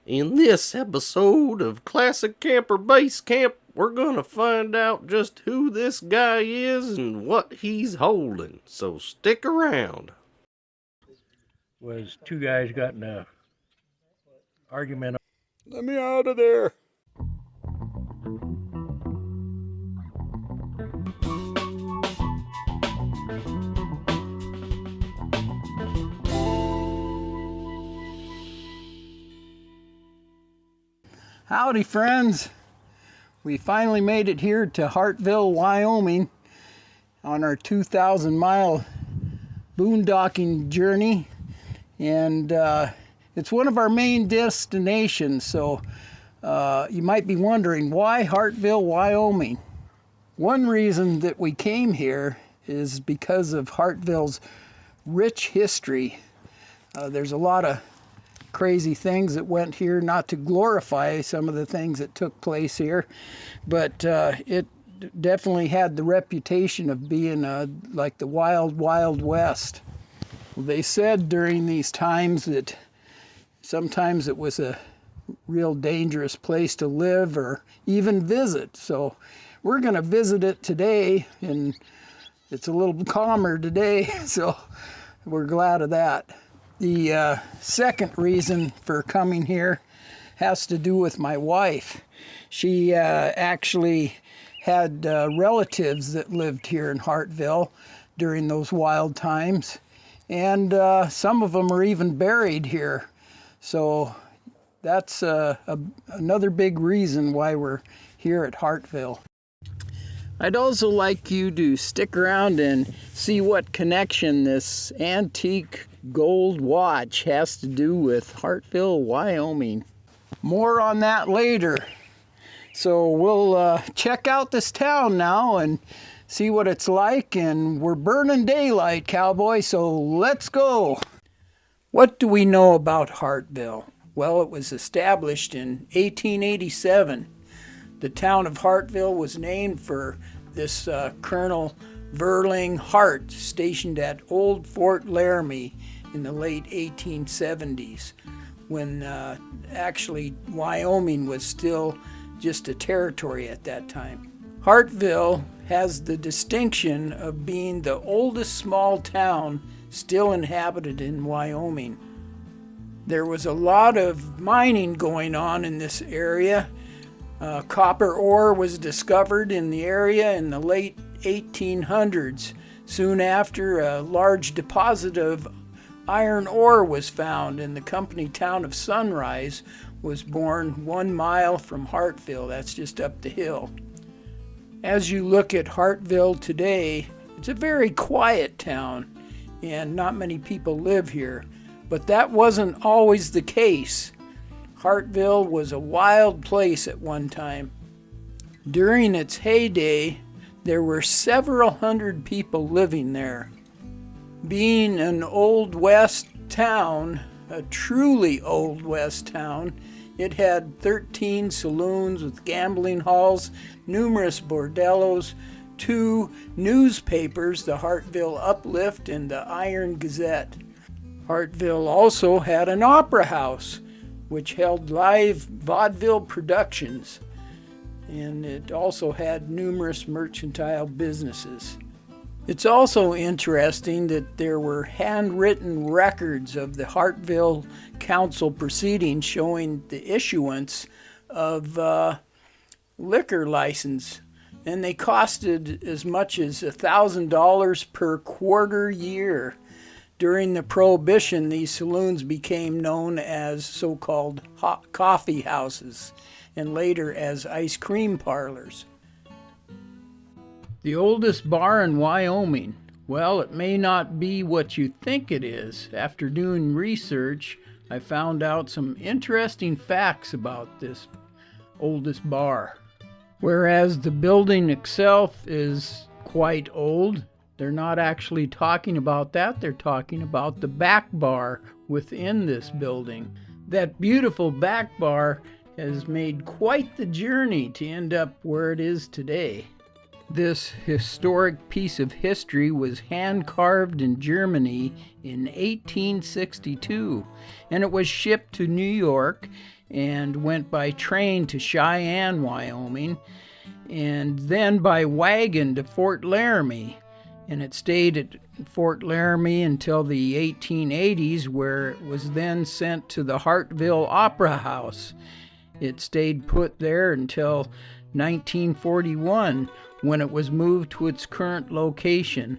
In this episode of Classic Camper Base Camp, we're gonna find out just who this guy is and what he's holding, so stick around. Was two guys got in a argument. Let me out of there. Howdy, friends. We finally made it here to Hartville, Wyoming on our 2,000-mile boondocking journey. And it's one of our main destinations, so you might be wondering, why Hartville, Wyoming? One reason that we came here is because of Hartville's rich history. There's a lot of crazy things that went here, not to glorify some of the things that took place here, but it definitely had the reputation of being like the wild west. They said during these times that sometimes it was a real dangerous place to live or even visit, so we're going to visit it today, and it's a little calmer today, so we're glad of that. The second reason for coming here has to do with my wife. She actually had relatives that lived here in Hartville during those wild times, and some of them are even buried here. So that's another big reason why we're here at Hartville. I'd also like you to stick around and see what connection this antique gold watch has to do with Hartville, Wyoming. More on that later. So we'll check out this town now and see what it's like, and we're burning daylight, cowboy, so let's go. What do we know about Hartville? Well, it was established in 1887. The town of Hartville was named for this Colonel Verling Hart, stationed at Old Fort Laramie in the late 1870s, when actually Wyoming was still just a territory at that time. Hartville has the distinction of being the oldest small town still inhabited in Wyoming. There was a lot of mining going on in this area. Copper ore was discovered in the area in the late 1800s. Soon after, a large deposit of iron ore was found, and the company town of Sunrise was born 1 mile from Hartville. That's just up the hill. As you look at Hartville today, it's a very quiet town, and not many people live here. But that wasn't always the case. Hartville was a wild place at one time. During its heyday, there were several hundred people living there. Being an Old West town, a truly Old West town, it had 13 saloons with gambling halls, numerous bordellos, 2 newspapers, the Hartville Uplift and the Iron Gazette. Hartville also had an opera house, which held live vaudeville productions, and it also had numerous mercantile businesses. It's also interesting that there were handwritten records of the Hartville Council proceedings showing the issuance of liquor license, and they costed as much as $1,000 per quarter year. During the Prohibition, these saloons became known as so-called hot coffee houses, and later as ice cream parlors. The oldest bar in Wyoming. Well, it may not be what you think it is. After doing research, I found out some interesting facts about this oldest bar. Whereas the building itself is quite old, they're not actually talking about that. They're talking about the back bar within this building. That beautiful back bar has made quite the journey to end up where it is today. This historic piece of history was hand-carved in Germany in 1862, and it was shipped to New York and went by train to Cheyenne, Wyoming, and then by wagon to Fort Laramie. And it stayed at Fort Laramie until the 1880s, where it was then sent to the Hartville Opera House. It stayed put there until 1941, when it was moved to its current location.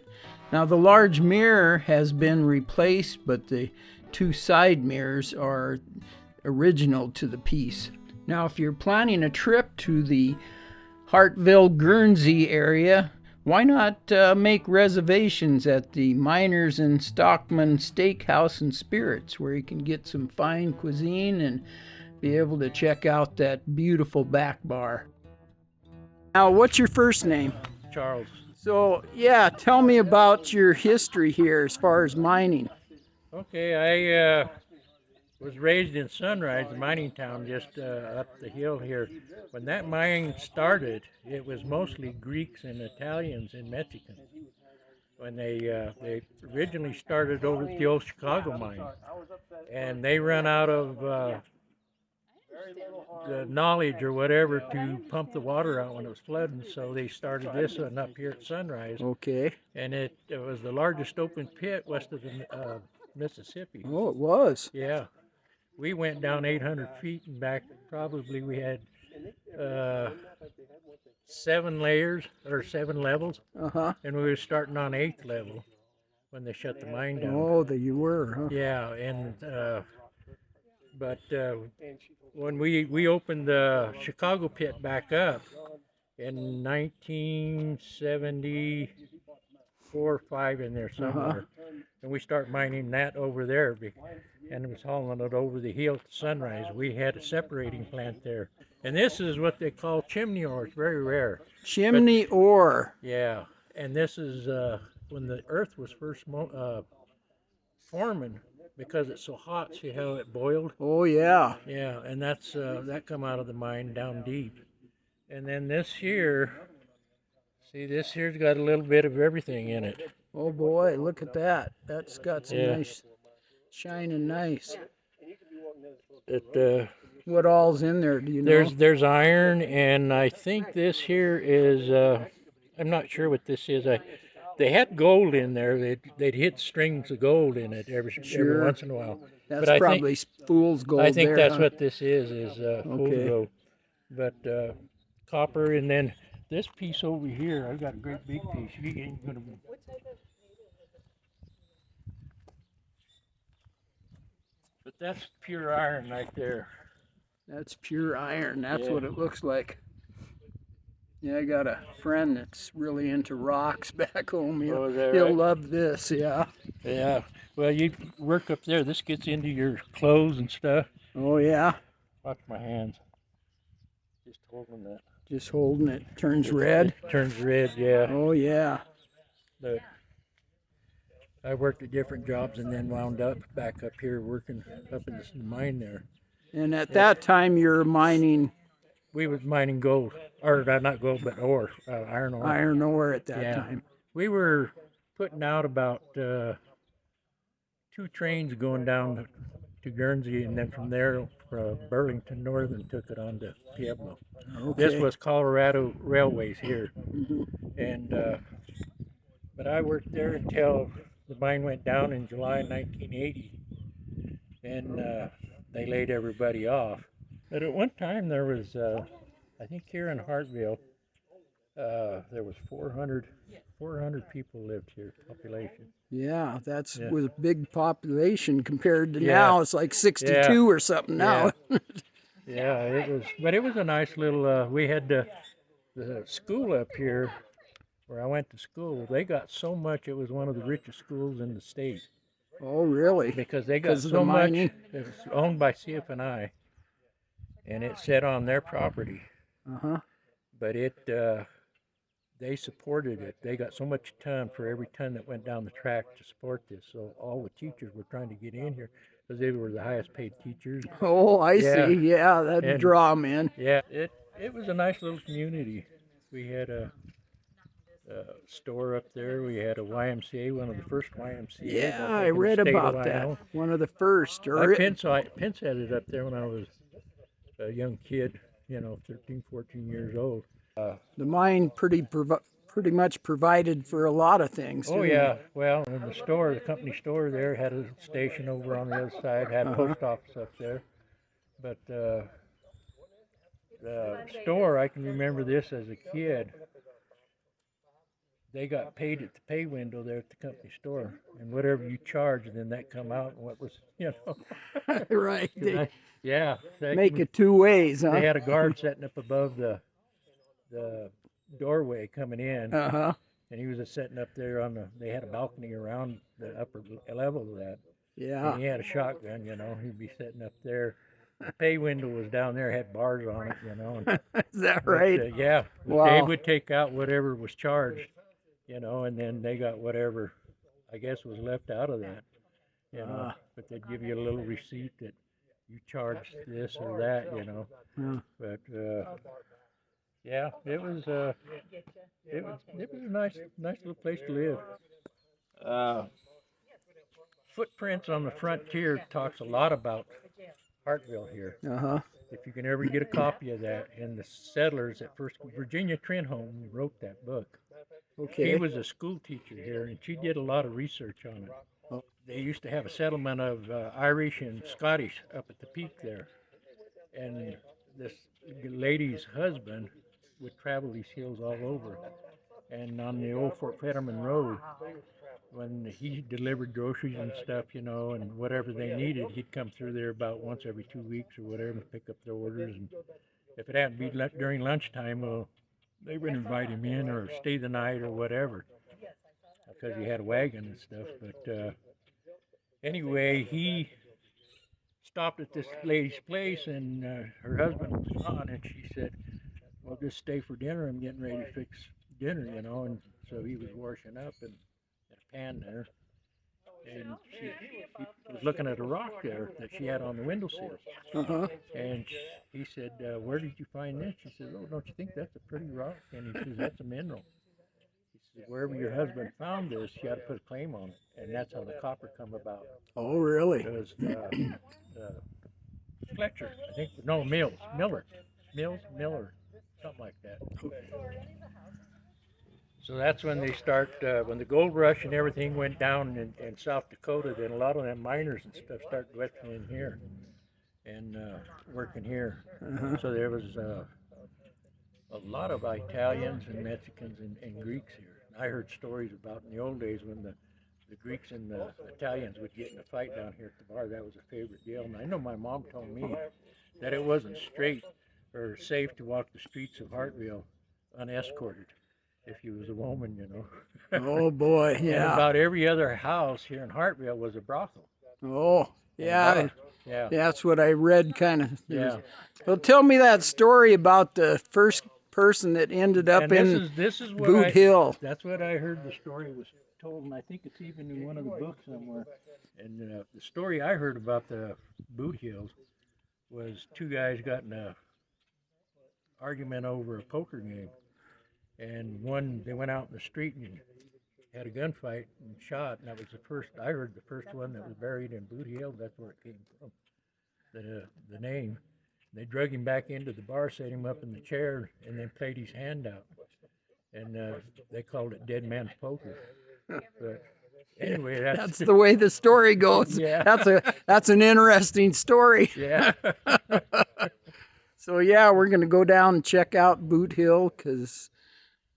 Now, the large mirror has been replaced, but the two side mirrors are original to the piece. Now, if you're planning a trip to the Hartville, Guernsey area, why not make reservations at the Miners and Stockman Steakhouse and Spirits, where you can get some fine cuisine and be able to check out that beautiful back bar. Now, what's your first name? Charles. So, yeah, tell me about your history here as far as mining. Okay, I was raised in Sunrise, a mining town just up the hill here. When that mine started, it was mostly Greeks and Italians and Mexicans. When they originally started over at the old Chicago mine, and they run out of the knowledge or whatever to pump the water out when it was flooding, so they started this one up here at Sunrise. Okay. And it was the largest open pit west of the Mississippi. Oh, it was. Yeah. We went down 800 feet and back. Probably we had 7 layers or 7 levels. Uh-huh. And we were starting on 8th level when they shut the mine down. Oh, there you were, huh? Yeah, and but when we opened the Chicago pit back up in 1974 or 5 in there somewhere, and we start mining that over there, and it was hauling it over the hill to Sunrise. We had a separating plant there, and this is what they call chimney ore. It's very rare. Chimney ore. Yeah, and this is when the earth was first forming, because it's so hot. See how it boiled? Oh, yeah. Yeah, and that's that come out of the mine down deep. And then this here, see, this here's got a little bit of everything in it. Oh boy, look at that. That's got some nice, shining nice. It What all's in there, do you know? there's iron, and I think this here is I'm not sure what this is. They had gold in there. They'd hit strings of gold in it every once in a while. That's but I probably fool's gold. I think there, that's huh? what this is fool's gold. But copper, and then this piece over here, I've got a great big piece. You ain't gonna. But that's pure iron right there. That's pure iron. That's Yeah. what it looks like. Yeah, I got a friend that's really into rocks back home. Oh, is that He'll right? love this, yeah. Yeah. Well, you work up there. This gets into your clothes and stuff. Oh, yeah. Watch my hands. Just holding that. Just holding it. Turns red. It turns red, yeah. Oh, yeah. But I worked at different jobs and then wound up back up here working up in the mine there. And at that time, you're mining We was mining gold, or not gold, but ore, iron ore. iron ore at that Yeah. time. We were putting out about 2 trains going down to Guernsey, and then from there, Burlington Northern took it on to Pueblo. Okay. This was Colorado Railways here, Mhm. and but I worked there until the mine went down in July 1980, and they laid everybody off. But at one time there was, I think here in Hartville, there was 400 people lived here, population. Yeah, that's Yeah. with a big population compared to Yeah. now. It's like 62 or something now. Yeah, it was a nice little, we had the school up here where I went to school. They got so much, it was one of the richest schools in the state. Oh, really? Because they got 'Cause of the so much. mining? It was owned by CF&I, and it sat on their property. Uh-huh. But they supported it. They got so much ton for every ton that went down the track to support this. So all the teachers were trying to get in here because they were the highest paid teachers. Oh, I Yeah. see. Yeah, that'd And- draw 'em in. Yeah, it was a nice little community. We had store up there. We had a YMCA, one of the first YMCA's. Yeah, I I think, in the read state of about that. Wyoming. One of the first. I pinch it up there when I was a young kid, 13, 14 years old. The mine pretty much provided for a lot of things. Oh yeah, well, and the company store there had a station over on the other side, had a post office up there. But the store, I can remember this as a kid. They got paid at the pay window there at the company store, and whatever you charged, then that come out, and what was, Right. yeah, Make it two ways, huh? They had a guard sitting up above the doorway coming in, Uh-huh. and he was just sitting up there they had a balcony around the upper level of that. Yeah. And he had a shotgun, he'd be sitting up there. The pay window was down there, had bars on it, And, Is that right? But, yeah. Wow. They would take out whatever was charged, and then they got whatever, I guess, was left out of that, But they'd give you a little receipt that you charged this or that, But yeah, it was a nice little place to live. Footprints on the Frontier talks a lot about Hartville here. Uh-huh. If you can ever get a copy of that, and the settlers at first, Virginia Trenholm wrote that book. Okay. She was a school teacher here, and she did a lot of research on it. Oh. They used to have a settlement of Irish and Scottish up at the peak there, and this lady's husband would travel these hills all over. And on the old Fort Fetterman Road, when he delivered groceries and stuff, and whatever they needed, he'd come through there about once every 2 weeks or whatever and pick up their orders. And if it happened to be during lunchtime, well, they would invite him in or stay the night or whatever, because he had a wagon and stuff. But anyway, he stopped at this lady's place, and her husband was gone, and she said, well, just stay for dinner. I'm getting ready to fix dinner, And so he was washing up in a pan there, and she was looking at a rock there that she had on the windowsill. Uh-huh. And he said, where did you find this? She said, oh, don't you think that's a pretty rock? And he says, that's a mineral. He said, wherever your husband found this, you got to put a claim on it. And that's how the copper come about. Oh, really? Because Fletcher, I think, no, Miller, something like that. So that's when they start, when the gold rush and everything went down in South Dakota, then a lot of them miners and stuff started western in here and working here. Uh-huh. So there was a lot of Italians and Mexicans and Greeks here. And I heard stories about in the old days when the Greeks and the Italians would get in a fight down here at the bar. That was a favorite deal. And I know my mom told me that it wasn't straight or safe to walk the streets of Hartville unescorted if you was a woman, Oh, boy, yeah. And about every other house here in Hartville was a brothel. Oh, yeah. Yeah. That's what I read, kind of. Yeah. Well, tell me that story about the first person that ended up in this is what Boot Hill. That's what I heard the story was told, and I think it's even in one of the books somewhere. And the story I heard about the Boot Hills was two guys got in a argument over a poker game. And they went out in the street and had a gunfight and shot, and that was I heard the first one that was buried in Boot Hill. That's where it came from, the name. They drug him back into the bar, set him up in the chair, and then played his hand out. And they called it Dead Man's Poker. But anyway, that's the way the story goes. Yeah. That's an interesting story. Yeah. So yeah, we're gonna go down and check out Boot Hill because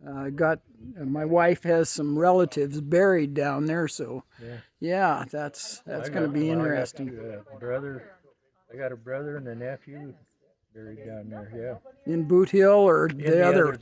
my wife has some relatives buried down there. So yeah, that's gonna be interesting. I got a brother and a nephew buried down there. Yeah. In Boot Hill or the other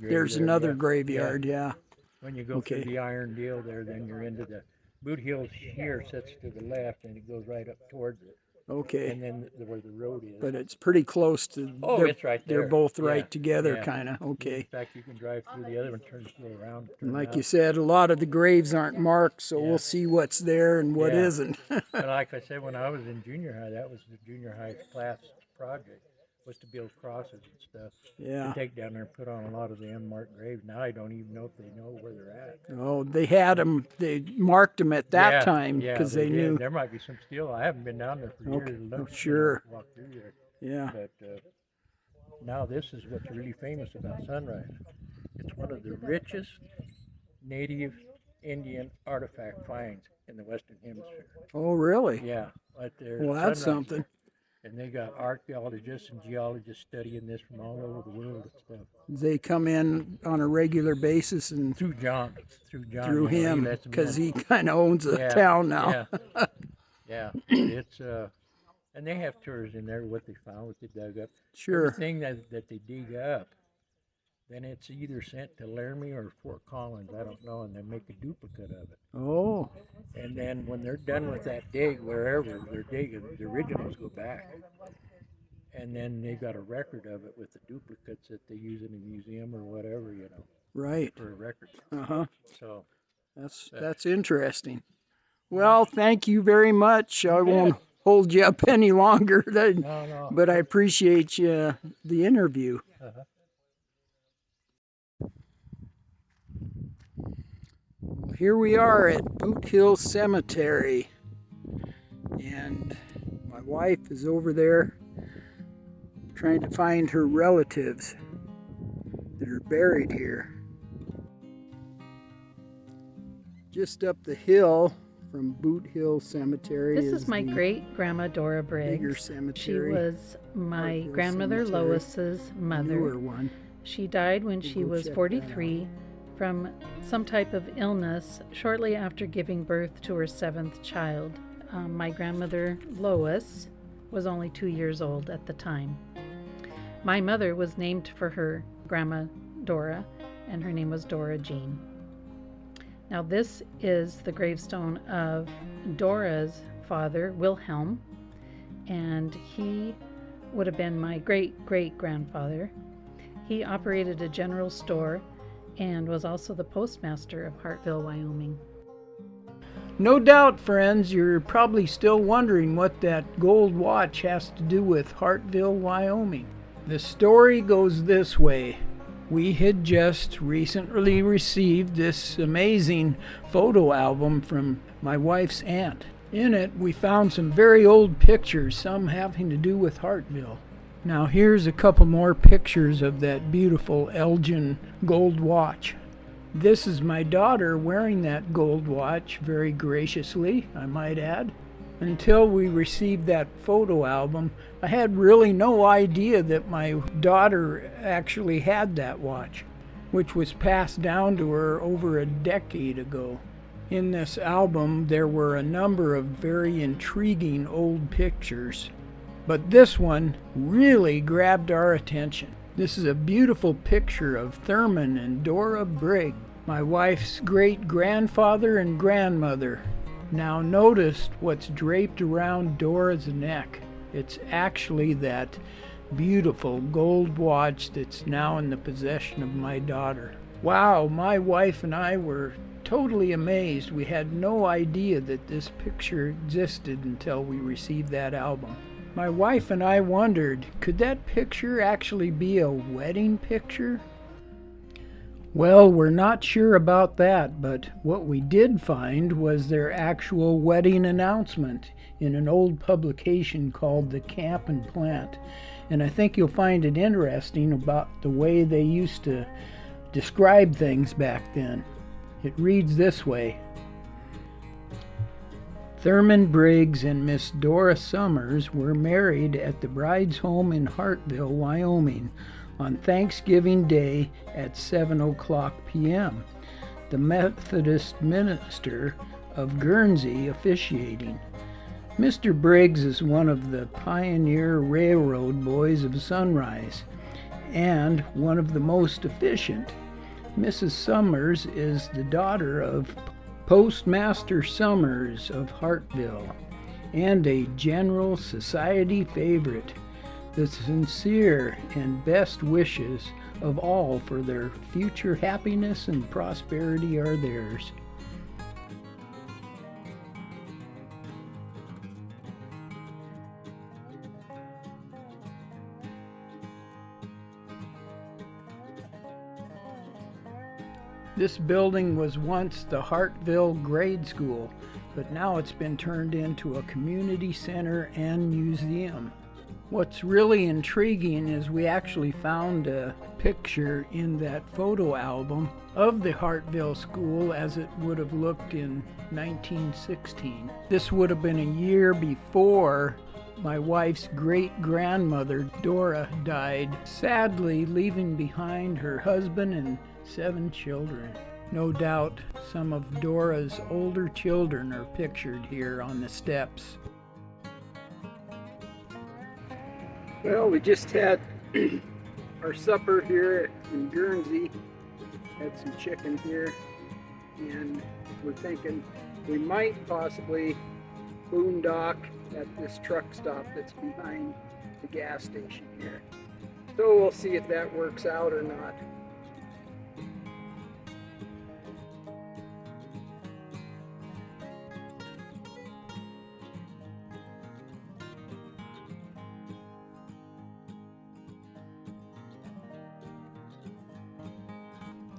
there's there, another yeah. graveyard. Yeah. When you go through the iron deal there, then you're into the Boot Hills here, sits to the left, and it goes right up towards it. Okay. And then where the road is. But it's pretty close to. It's right there. They're both right together, kind of. Okay. In fact, you can drive through the other one, go around. And like you said, a lot of the graves aren't marked, so we'll see what's there and what isn't. But like I said, when I was in junior high, that was the junior high class project. was to build crosses and stuff. Yeah. To take down there and put on a lot of the unmarked graves. Now I don't even know if they know where they're at. Oh, they had them. They marked them at that time Yeah, because they did. knew. There might be some still. I haven't been down there for Okay. years. Oh, Look, sure. Walk through there. Yeah. But now this is what's really famous about Sunrise. It's one of the richest native Indian artifact finds in the Western Hemisphere. Oh, really? Yeah, right there. Well, that's Sunrise. something. And they got archaeologists and geologists studying this from all over the world and stuff. They come in on a regular basis and Through John. through he him lets them because in. he kind of owns the town now. Yeah. It's and they have tours in there, what they found, what they dug up. Sure. Everything that they dig up, then it's either sent to Laramie or Fort Collins, I don't know, and they make a duplicate of it. Oh. And then when they're done with that dig, wherever they're digging, the originals go back. And then they got a record of it with the duplicates that they use in a museum or whatever, Right. for a record. Uh-huh. So That's interesting. Well, thank you very much. I won't hold you up any longer, no. but I appreciate the interview. Uh-huh. Here we are at Boot Hill Cemetery, and my wife is over there trying to find her relatives that are buried here. Just up the hill from Boot Hill Cemetery This is my great-grandma Dora bigger Briggs. She cemetery. was my Hartville grandmother Cemetery. Lois's mother. Newer one. She died when We'll she go was check that 43 from some type of illness shortly after giving birth to her 7th child. My grandmother Lois was only 2 years old at the time. My mother was named for her grandma Dora, and her name was Dora Jean. Now this is the gravestone of Dora's father, Wilhelm, and he would have been my great-great-grandfather. He operated a general store and was also the postmaster of Hartville, Wyoming. No doubt, friends, you're probably still wondering what that gold watch has to do with Hartville, Wyoming. The story goes this way. We had just recently received this amazing photo album from my wife's aunt. In it, we found some very old pictures, some having to do with Hartville. Now here's a couple more pictures of that beautiful Elgin gold watch. This is my daughter wearing that gold watch very graciously, I might add. Until we received that photo album, I had really no idea that my daughter actually had that watch, which was passed down to her over a decade ago. In this album, there were a number of very intriguing old pictures, but this one really grabbed our attention. This is a beautiful picture of Thurman and Dora Briggs, my wife's great-grandfather and grandmother. Now notice what's draped around Dora's neck. It's actually that beautiful gold watch that's now in the possession of my daughter. Wow, my wife and I were totally amazed. We had no idea that this picture existed until we received that album. My wife and I wondered, could that picture actually be a wedding picture? Well, we're not sure about that, but what we did find was their actual wedding announcement in an old publication called The Camp and Plant. And I think you'll find it interesting about the way they used to describe things back then. It reads this way. Thurman Briggs and Miss Dora Summers were married at the bride's home in Hartville, Wyoming, on Thanksgiving Day at 7:00 p.m. The Methodist minister of Guernsey officiating. Mr. Briggs is one of the pioneer railroad boys of Sunrise, and one of the most efficient. Mrs. Summers is the daughter of Postmaster Summers of Hartville, and a general society favorite. The sincere and best wishes of all for their future happiness and prosperity are theirs. This building was once the Hartville Grade School, but now it's been turned into a community center and museum. What's really intriguing is we actually found a picture in that photo album of the Hartville School as it would have looked in 1916. This would have been a year before my wife's great-grandmother, Dora, died, sadly leaving behind her husband and 7 children. No doubt some of Dora's older children are pictured here on the steps. Well, we just had our supper here in Guernsey. Had some chicken here, and we're thinking we might possibly boondock at this truck stop that's behind the gas station here. So we'll see if that works out or not.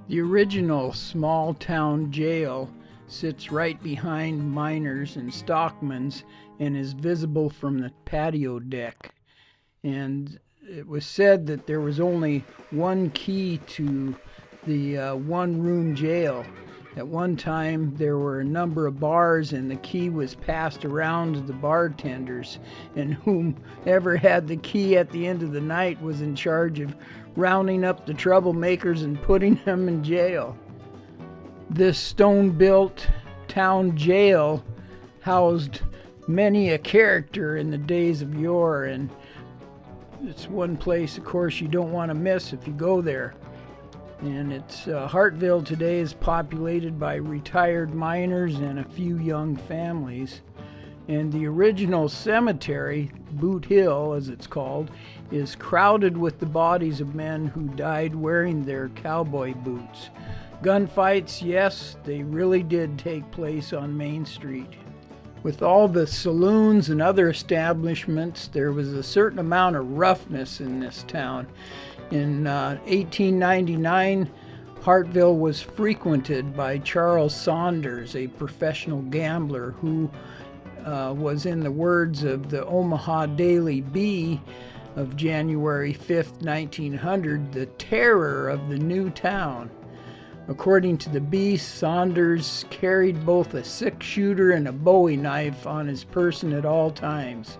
The original small town jail sits right behind Miners and Stockman's and is visible from the patio deck. And it was said that there was only one key to the one-room jail. At one time there were a number of bars and the key was passed around to the bartenders, and whomever had the key at the end of the night was in charge of rounding up the troublemakers and putting them in jail. This stone-built town jail housed many a character in the days of yore, and it's one place, of course, you don't want to miss if you go there. And it's Hartville today is populated by retired miners and a few young families. And the original cemetery, Boot Hill as it's called, is crowded with the bodies of men who died wearing their cowboy boots. Gunfights, yes, they really did take place on Main Street. With all the saloons and other establishments, there was a certain amount of roughness in this town. In 1899, Hartville was frequented by Charles Saunders, a professional gambler who was, in the words of the Omaha Daily Bee of January 5th, 1900, the terror of the new town. According to the Bee, Saunders carried both a six-shooter and a Bowie knife on his person at all times.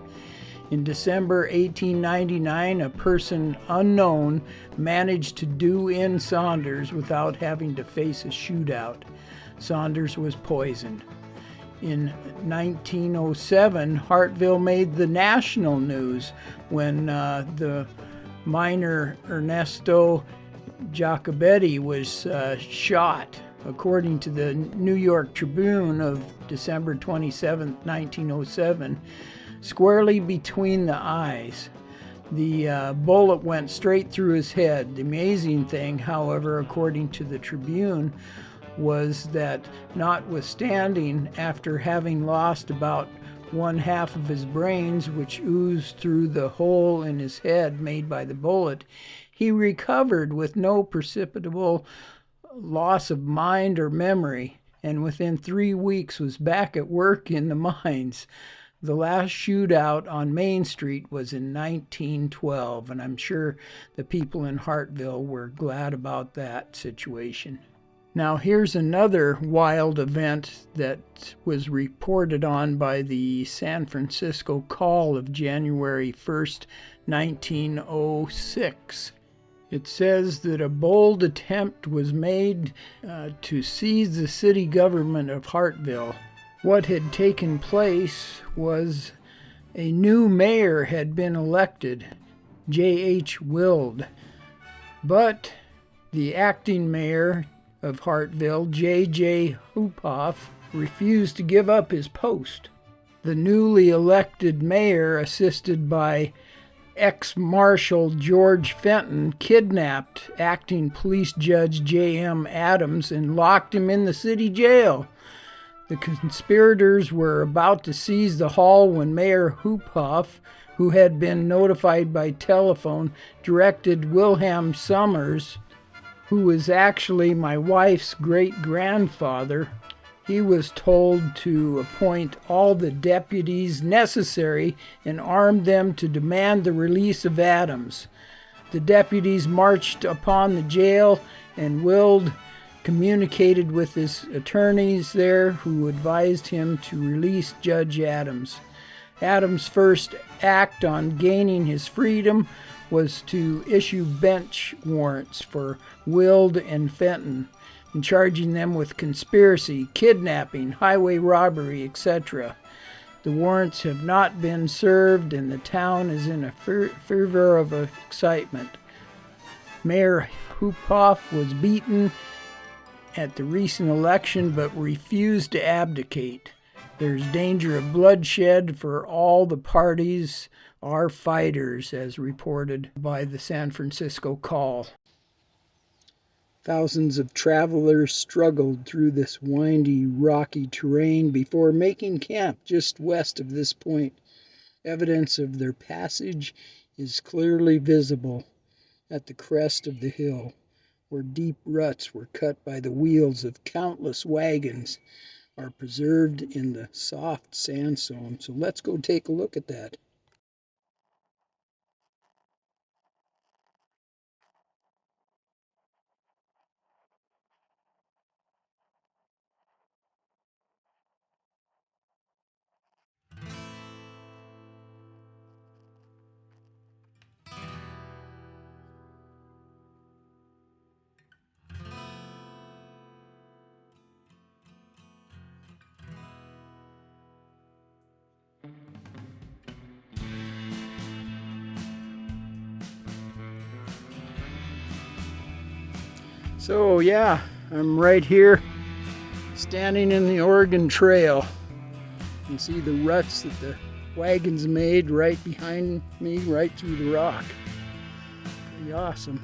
In December 1899, a person unknown managed to do in Saunders without having to face a shootout. Saunders was poisoned. In 1907, Hartville made the national news when the miner Ernesto Jacobetti was shot. According to the New York Tribune of December 27, 1907, squarely between the eyes. The bullet went straight through his head. The amazing thing, however, according to the Tribune, was that notwithstanding, after having lost about one half of his brains, which oozed through the hole in his head made by the bullet, he recovered with no perceptible loss of mind or memory, and within 3 weeks was back at work in the mines. The last shootout on Main Street was in 1912, and I'm sure the people in Hartville were glad about that situation. Now here's another wild event that was reported on by the San Francisco Call of January 1st, 1906. It says that a bold attempt was made to seize the city government of Hartville. What had taken place was a new mayor had been elected, J.H. Wild, but the acting mayor of Hartville, J.J. Hoopoff, refused to give up his post. The newly elected mayor, assisted by ex-Marshal George Fenton, kidnapped acting police judge J.M. Adams and locked him in the city jail. The conspirators were about to seize the hall when Mayor Hoopoff, who had been notified by telephone, directed Wilhelm Summers, who was actually my wife's great-grandfather. He was told to appoint all the deputies necessary and arm them to demand the release of Adams. The deputies marched upon the jail, and Wild communicated with his attorneys there, who advised him to release Judge Adams. Adams' first act on gaining his freedom was to issue bench warrants for Wild and Fenton, and charging them with conspiracy, kidnapping, highway robbery, etc. The warrants have not been served, and the town is in a fervor of excitement. Mayor Hoopoff was beaten at the recent election but refused to abdicate. There's danger of bloodshed, for all the parties are fighters, as reported by the San Francisco Call. Thousands of travelers struggled through this windy, rocky terrain before making camp just west of this point. Evidence of their passage is clearly visible at the crest of the hill, where deep ruts were cut by the wheels of countless wagons are preserved in the soft sandstone. So let's go take a look at that. So yeah, I'm right here standing in the Oregon Trail. You can see the ruts that the wagons made right behind me, right through the rock. Pretty awesome.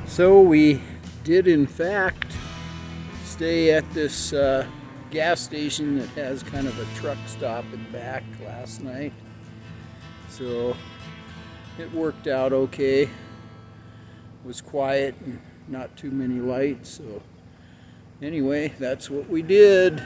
So we did in fact stay at this gas station that has kind of a truck stop in back last night. So it worked out okay. It was quiet and not too many lights. So anyway, that's what we did.